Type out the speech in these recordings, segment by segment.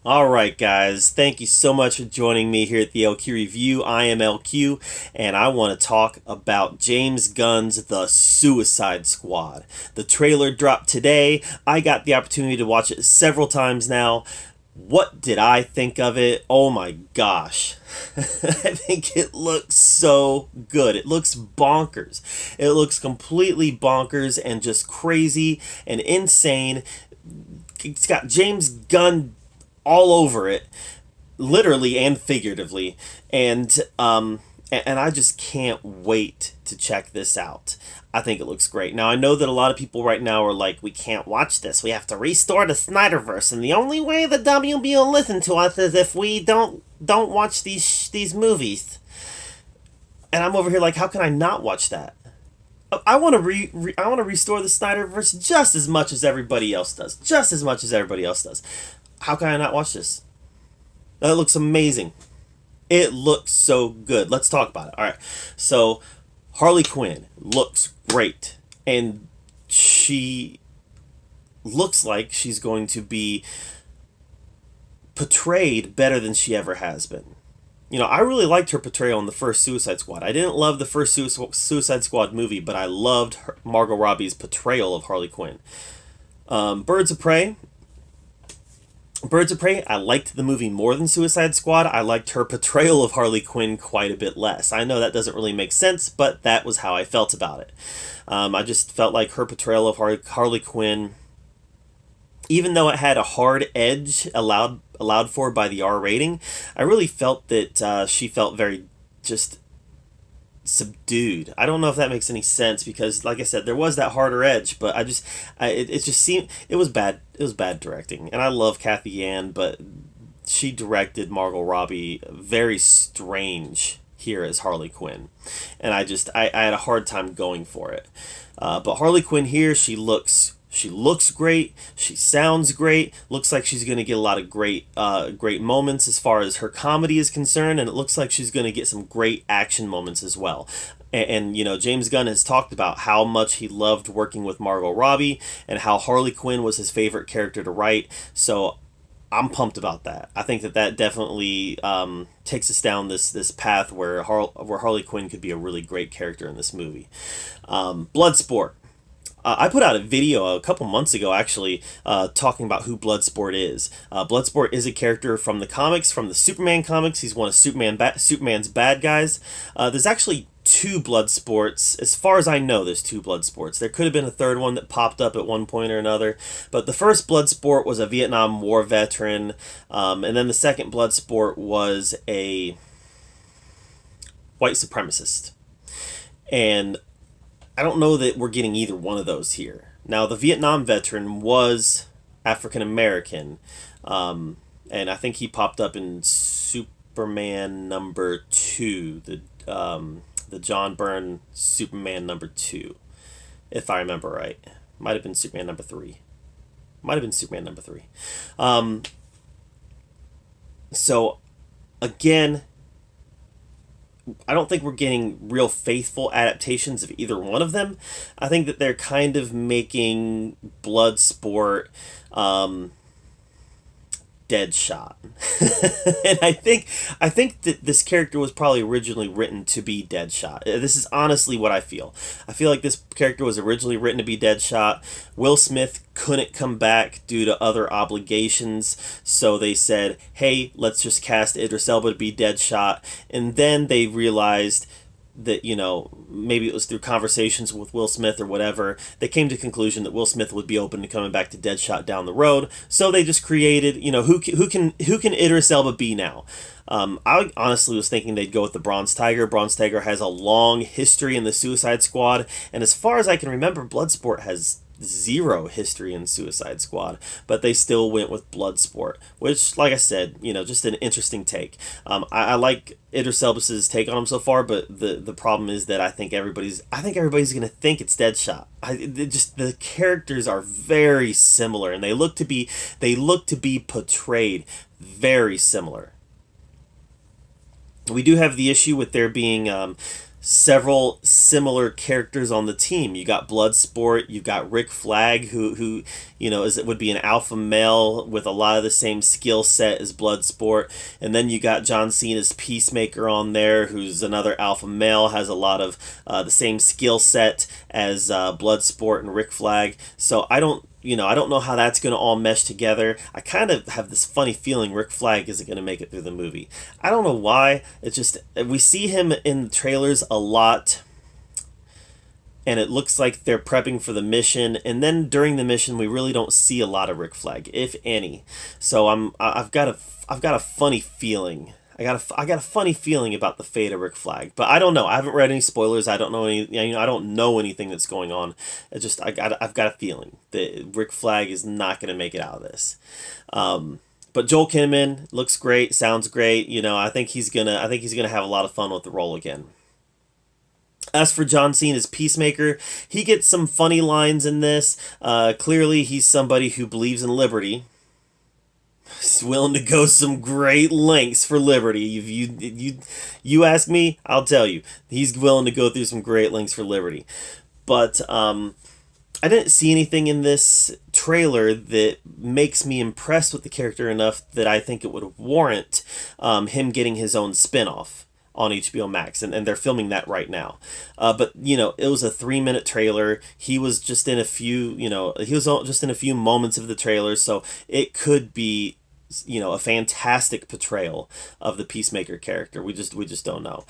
Alright, guys, thank you so much for joining me here at the LQ Review. I am LQ, and I want to talk about James Gunn's The Suicide Squad. The trailer dropped today. I got the opportunity to watch it several times now. What did I think of it? Oh my gosh. I think it looks so good. It looks bonkers. It looks completely bonkers and just crazy and insane. It's got James Gunn all over it, literally and figuratively, and I just can't wait to check this out. I think it looks great. Now I know that a lot of people right now are like, we can't watch this. We have to restore the Snyderverse, and the only way the WB will listen to us is if we don't watch these movies. And I'm over here like, how can I not watch that? I want to I want to restore the Snyderverse just as much as everybody else does. Just as much as everybody else does. How can I not watch this? That looks amazing. It looks so good. Let's talk about it. All right. So, Harley Quinn looks great. And she looks like she's going to be portrayed better than she ever has been. You know, I really liked her portrayal in the first Suicide Squad. I didn't love the first Suicide Squad movie, but I loved Margot Robbie's portrayal of Harley Quinn. Birds of Prey. Birds of Prey, I liked the movie more than Suicide Squad. I liked her portrayal of Harley Quinn quite a bit less. I know that doesn't really make sense, but that was how I felt about it. I just felt like her portrayal of Harley Quinn, even though it had a hard edge allowed for by the R rating, I really felt that she felt very just subdued. I don't know if that makes any sense because, like I said, there was that harder edge, but it just seemed it was bad. It was bad directing, and I love Kathy Yan, but she directed Margot Robbie very strange here as Harley Quinn, and I had a hard time going for it. But Harley Quinn here, she looks great. She sounds great. Looks like she's going to get a lot of great moments as far as her comedy is concerned, and it looks like she's going to get some great action moments as well. And you know, James Gunn has talked about how much he loved working with Margot Robbie and how Harley Quinn was his favorite character to write. So I'm pumped about that. I think that definitely takes us down this path where Harley Quinn could be a really great character in this movie. Bloodsport. I put out a video a couple months ago, actually, talking about who Bloodsport is. Bloodsport is a character from the comics, from the Superman comics. He's one of Superman's bad guys. There's actually two Bloodsports. As far as I know, there's two Bloodsports. There could have been a third one that popped up at one point or another. But the first Bloodsport was a Vietnam War veteran. And then the second Bloodsport was a white supremacist. And I don't know that we're getting either one of those here. Now, the Vietnam veteran was African American, and I think he popped up in Superman number 2, the John Byrne Superman number 2, if I remember right. Might have been Superman number 3. Might have been Superman number 3. So, again, I don't think we're getting real faithful adaptations of either one of them. I think that they're kind of making Bloodsport Deadshot. And I think that this character was probably originally written to be Deadshot. This is honestly what I feel. I feel like this character was originally written to be Deadshot. Will Smith couldn't come back due to other obligations, so they said, hey, let's just cast Idris Elba to be Deadshot. And then they realized that, you know, maybe it was through conversations with Will Smith or whatever, they came to the conclusion that Will Smith would be open to coming back to Deadshot down the road. So they just created, you know, who can Idris Elba be now? I honestly was thinking they'd go with the Bronze Tiger. Bronze Tiger has a long history in the Suicide Squad, and as far as I can remember, Bloodsport has zero history in Suicide Squad, but they still went with Bloodsport, which, like I said, you know, just an interesting take. I like Idris Elba's take on him so far, but the problem is that I think everybody's gonna think it's Deadshot. The characters are very similar, and they look to be portrayed very similar. We do have the issue with there being several similar characters on the team. You got Bloodsport, you've got Rick Flagg, who would be an alpha male with a lot of the same skill set as Bloodsport, and then you got John Cena's Peacemaker on there, who's another alpha male, has a lot of the same skill set as Bloodsport and Rick Flagg. So I don't know how that's going to all mesh together. I kind of have this funny feeling Rick Flagg isn't going to make it through the movie. I don't know why. It's just, we see him in the trailers a lot, and it looks like they're prepping for the mission, and then during the mission we really don't see a lot of Rick Flagg, if any. So I've got a funny feeling. I got a funny feeling about the fate of Rick Flagg, but I don't know. I haven't read any spoilers. I don't know I don't know anything that's going on. I've got a feeling that Rick Flagg is not going to make it out of this. But Joel Kinnaman looks great, sounds great. I think he's gonna have a lot of fun with the role again. As for John Cena's Peacemaker, he gets some funny lines in this. Clearly, he's somebody who believes in liberty. He's willing to go some great lengths for liberty. If you ask me, I'll tell you. He's willing to go through some great lengths for liberty. But I didn't see anything in this trailer that makes me impressed with the character enough that I think it would warrant him getting his own spinoff on HBO Max, and they're filming that right now. But it was a 3-minute trailer. He was just in a few moments of the trailer, so it could be a fantastic portrayal of the Peacemaker character. We just don't know.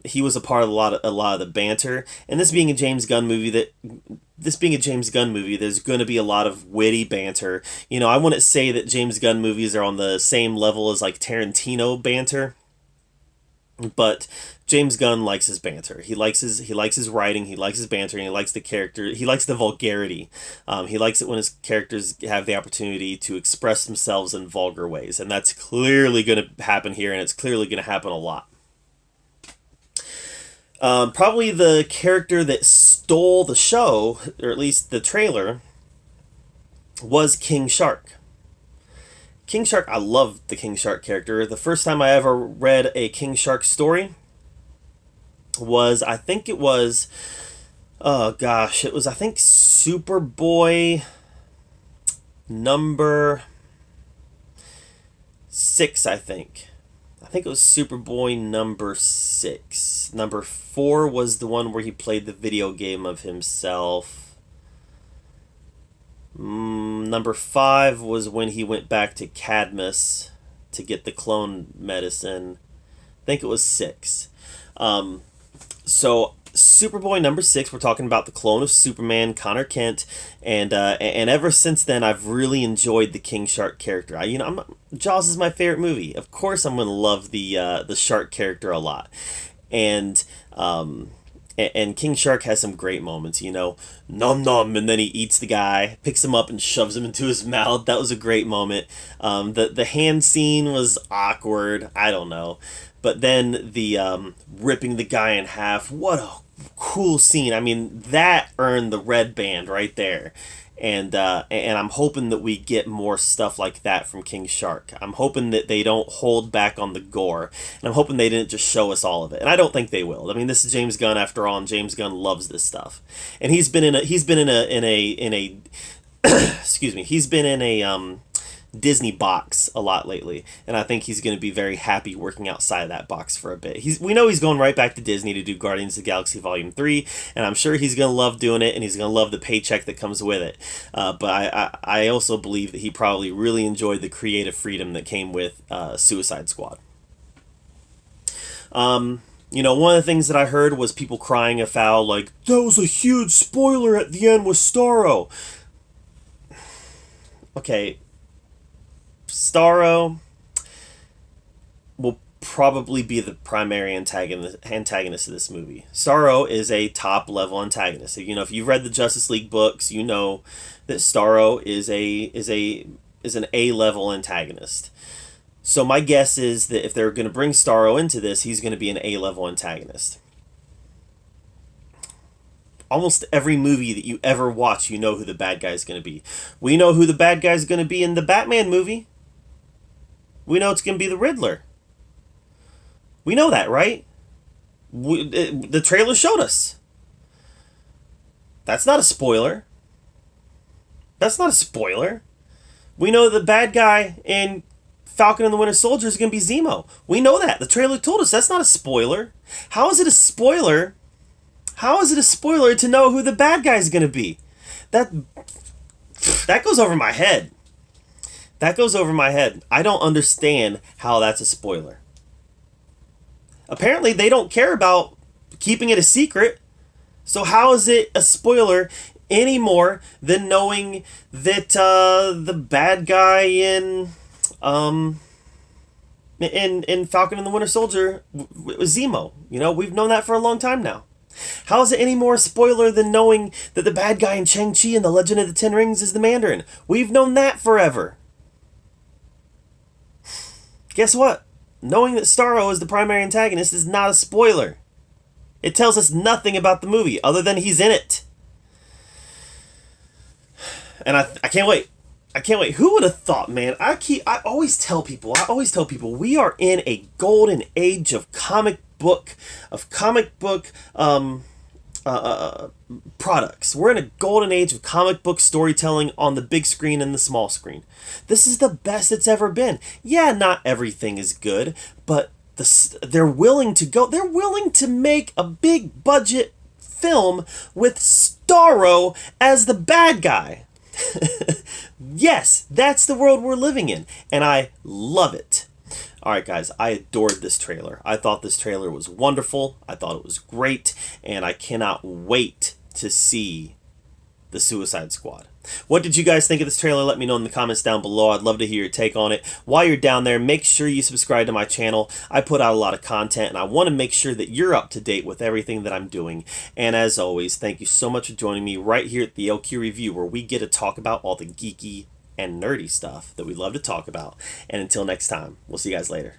He was a part of a lot of the banter, and this being a James Gunn movie, there's going to be a lot of witty banter. I wouldn't say that James Gunn movies are on the same level as like Tarantino banter, but James Gunn likes his banter. He likes his writing. He likes his banter, and he likes the character. He likes the vulgarity. He likes it when his characters have the opportunity to express themselves in vulgar ways, and that's clearly going to happen here, and it's clearly going to happen a lot. Probably the character that stole the show, or at least the trailer, was King Shark. King Shark, I love the King Shark character. The first time I ever read a King Shark story was, I think Superboy number 6, I think it was Superboy number 6. Number 4 was the one where he played the video game of himself. Number 5 was when he went back to Cadmus to get the clone medicine. I think it was 6. So Superboy number 6, we're talking about the clone of Superman, Connor Kent, and ever since then I've really enjoyed the King Shark character. Jaws is my favorite movie. Of course, I'm gonna love the shark character a lot, and King Shark has some great moments. Nom nom, and then he eats the guy, picks him up and shoves him into his mouth. That was a great moment. The hand scene was awkward. I don't know. But then the ripping the guy in half, what a cool scene. I mean, that earned the red band right there. And I'm hoping that we get more stuff like that from King Shark. I'm hoping that they don't hold back on the gore, and I'm hoping they didn't just show us all of it. And I don't think they will. I mean, this is James Gunn after all, and James Gunn loves this stuff. And he's been in a excuse me, he's been in a Disney box a lot lately, and I think he's going to be very happy working outside of that box for a bit. We know he's going right back to Disney to do Guardians of the Galaxy Volume 3, and I'm sure he's going to love doing it, and he's going to love the paycheck that comes with it. But I also believe that he probably really enjoyed the creative freedom that came with Suicide Squad. One of the things that I heard was people crying afoul, like, that was a huge spoiler at the end with Starro. Okay, Starro will probably be the primary antagonist of this movie. Starro is a top-level antagonist. If you've read the Justice League books, you know that Starro is an A-level antagonist. So my guess is that if they're going to bring Starro into this, he's going to be an A-level antagonist. Almost every movie that you ever watch, you know who the bad guy is going to be. We know who the bad guy is going to be in the Batman movie. We know it's going to be the Riddler. We know that, right? The trailer showed us. That's not a spoiler. That's not a spoiler. We know the bad guy in Falcon and the Winter Soldier is going to be Zemo. We know that. The trailer told us. That's not a spoiler. How is it a spoiler? How is it a spoiler to know who the bad guy is going to be? That goes over my head. That goes over my head. I don't understand how that's a spoiler. Apparently, they don't care about keeping it a secret. So how is it a spoiler any more than knowing that the bad guy in Falcon and the Winter Soldier was Zemo? You know, we've known that for a long time now. How is it any more spoiler than knowing that the bad guy in Shang-Chi and the Legend of the Ten Rings is the Mandarin? We've known that forever. Guess what? Knowing that Starro is the primary antagonist is not a spoiler. It tells us nothing about the movie other than he's in it. And I can't wait. I can't wait. Who would have thought, man? I always tell people, we are in a golden age of comic book products. We're in a golden age of comic book storytelling on the big screen and the small screen. This is the best it's ever been. Yeah, not everything is good, but they're willing to make a big budget film with Starro as the bad guy. Yes, that's the world we're living in, and I love it. Alright guys, I adored this trailer. I thought this trailer was wonderful. I thought it was great, and I cannot wait to see the Suicide Squad. What did you guys think of this trailer? Let me know in the comments down below. I'd love to hear your take on it. While you're down there, make sure you subscribe to my channel. I put out a lot of content, and I want to make sure that you're up to date with everything that I'm doing. And as always, thank you so much for joining me right here at the LQ Review, where we get to talk about all the geeky and nerdy stuff that we love to talk about. And until next time, we'll see you guys later.